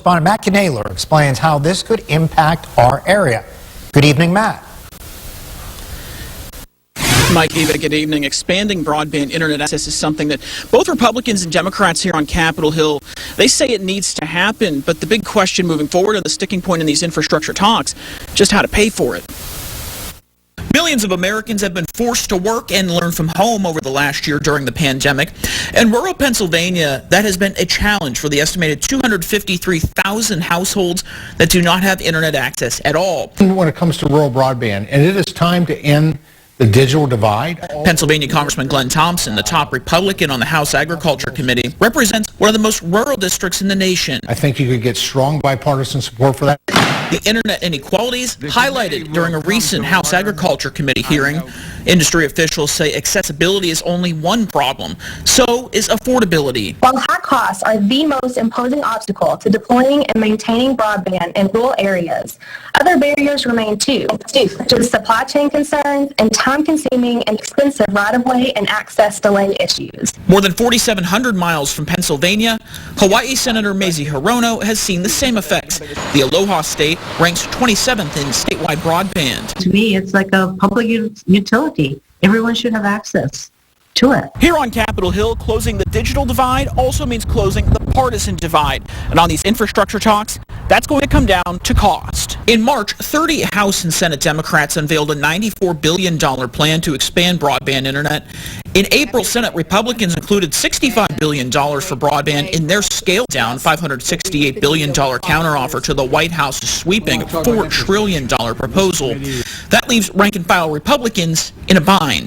correspondent Matt Knaler explains how this could impact our area. Good evening, Matt. Mike, Eva, good evening. Expanding broadband internet access is something that both Republicans and Democrats here on Capitol Hill, they say it needs to happen. But the big question moving forward, and the sticking point in these infrastructure talks, just how to pay for it. Millions of Americans have been forced to work and learn from home over the last year during the pandemic. In rural Pennsylvania, that has been a challenge for the estimated 253,000 households that do not have internet access at all. When it comes to rural broadband, and it is time to end the digital divide. Pennsylvania Congressman Thompson, the top Republican on the House Agriculture Committee, represents one of the most rural districts in the nation. I think you could get strong bipartisan support for that. The internet inequalities highlighted during a recent House Agriculture Committee hearing. Industry officials say accessibility is only one problem, so is affordability. While high costs are the most imposing obstacle to deploying and maintaining broadband in rural areas, other barriers remain too, such as supply chain concerns and time-consuming and expensive right-of-way and access delay issues. More than 4,700 miles from Pennsylvania, Hawaii Senator Mazie Hirono has seen the same effects. The Aloha State ranks 27th in statewide broadband. To me, it's like a public utility. Everyone should have access to it. Here on Capitol Hill, closing the digital divide also means closing the partisan divide. And on these infrastructure talks, that's going to come down to cost. In March, 30 House and Senate Democrats unveiled a $94 billion plan to expand broadband internet. In April, Senate Republicans included $65 billion for broadband in their scaled-down $568 billion counteroffer to the White House's sweeping $4 trillion proposal. That leaves rank-and-file Republicans in a bind.